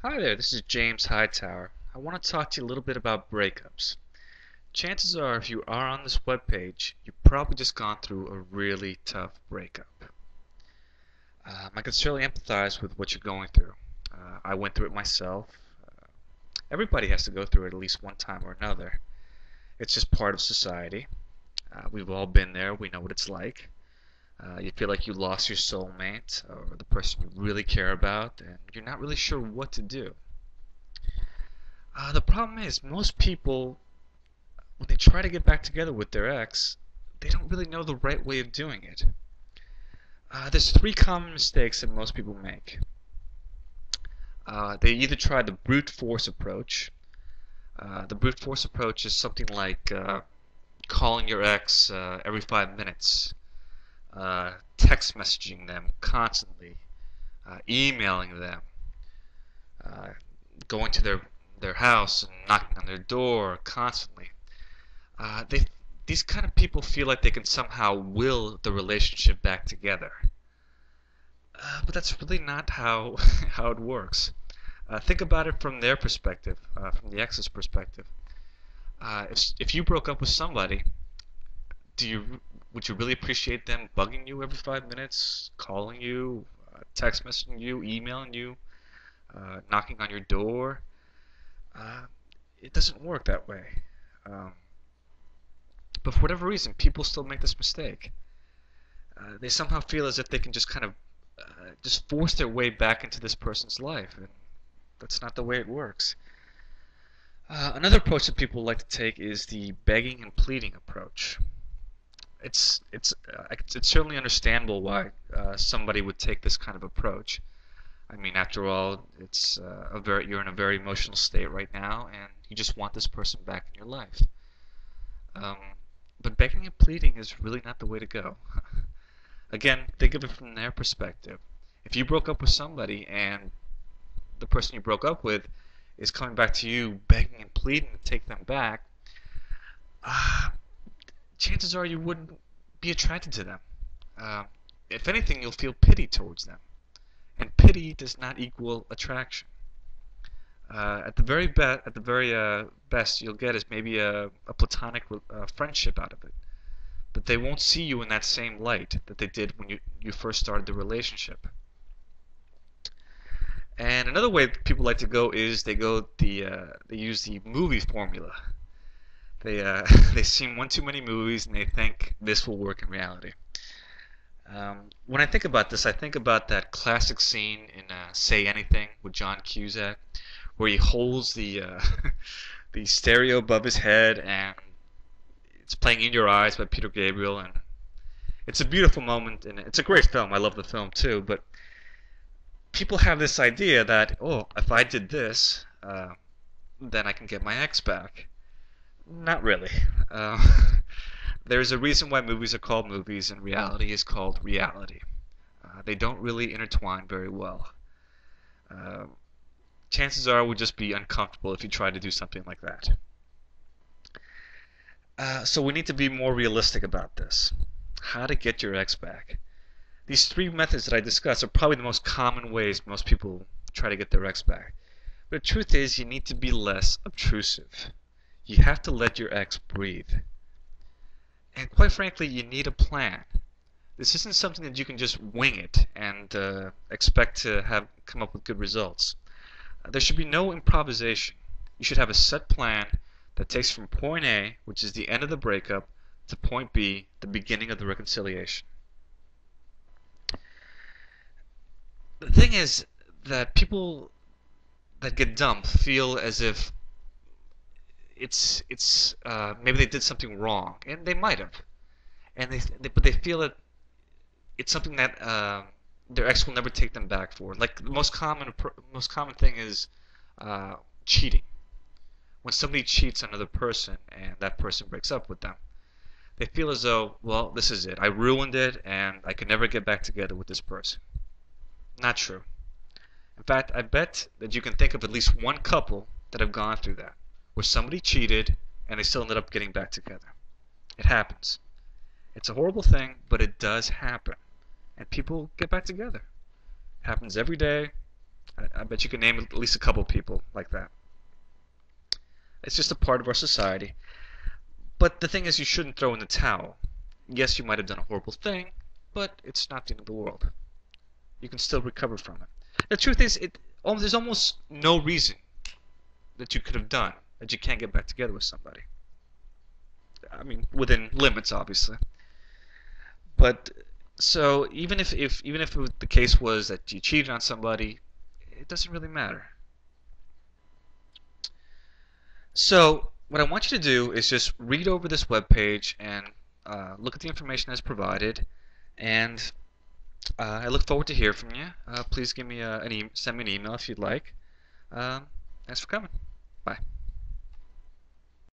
Hi there, this is James Hightower. I want to talk to you a little bit about breakups. Chances are, if you are on this webpage, you've probably just gone through a really tough breakup. I can certainly empathize with what you're going through. I went through it myself. Everybody has to go through it at least one time or another. It's just part of society. We've all been there, we know what it's like. You feel like you lost your soulmate or the person you really care about, and you're not really sure what to do. The problem is, most people, when they try to get back together with their ex, they don't really know the right way of doing it. There's three common mistakes that most people make. They either try the brute force approach. The brute force approach is something like calling your ex every 5 minutes, text messaging them constantly, emailing them, uh, going to their house and knocking on their door constantly. These kind of people feel like they can somehow will the relationship back together. But that's really not how how it works. Think about it from their perspective, from the ex's perspective. If you broke up with somebody, do you would you really appreciate them bugging you every 5 minutes, calling you, text messaging you, emailing you, knocking on your door? Uh, it doesn't work that way. Um, but for whatever reason, people still make this mistake. They somehow feel as if they can just kind of just force their way back into this person's life, and that's not the way it works. Another approach that people like to take is the begging and pleading approach. It's certainly understandable why somebody would take this kind of approach. I mean, after all, it's you're in a very emotional state right now, and you just want this person back in your life. Um, but begging and pleading is really not the way to go. Again, think of it from their perspective. If you broke up with somebody and the person you broke up with is coming back to you begging and pleading to take them back, uh, chances are you wouldn't be attracted to them. Uh, if anything, you'll feel pity towards them. And pity does not equal attraction. At the very best, you'll get is maybe a platonic friendship out of it. But they won't see you in that same light that they did when you first started the relationship. And another way people like to go is they use the movie formula. They've seen one too many movies and they think this will work in reality. When I think about this, I think about that classic scene in Say Anything with John Cusack, where he holds the the stereo above his head and it's playing In Your Eyes by Peter Gabriel, and it's a beautiful moment and it's a great film. I love the film too, but people have this idea that, oh, if I did this, then I can get my ex back. Not really. Uh, there's a reason why movies are called movies and reality is called reality. They don't really intertwine very well. Uh, Chances are it would just be uncomfortable if you tried to do something like that. So we need to be more realistic about this. How to get your ex back. These three methods that I discussed are probably the most common ways most people try to get their ex back. But the truth is, you need to be less obtrusive. You have to let your ex breathe. And quite frankly, you need a plan. This isn't something that you can just wing it and expect to have come up with good results. There should be no improvisation. You should have a set plan that takes from point A, which is the end of the breakup, to point B, the beginning of the reconciliation. The thing is that people that get dumped feel as if it's maybe they did something wrong, and they might have, and but they feel that it's something that their ex will never take them back for. Like the most common thing is uh, cheating. When somebody cheats on another person and that person breaks up with them, they feel as though, well, this is it. I ruined it, and I can never get back together with this person. Not true. In fact, I bet that you can think of at least one couple that have gone through that, where somebody cheated and they still ended up getting back together. It happens. It's a horrible thing, but it does happen. And people get back together. It happens every day, I bet you can name at least a couple people like that. It's just a part of our society. But the thing is, you shouldn't throw in the towel. Yes, you might have done a horrible thing, but it's not the end of the world. You can still recover from it. The truth is, there's almost no reason that you could have done that you can't get back together with somebody. I mean, within limits, obviously. But so even if the case was that you cheated on somebody, it doesn't really matter. So what I want you to do is just read over this web page and look at the information that's provided, and I look forward to hear from you. Please give me send me an email if you'd like. Thanks for coming. Bye.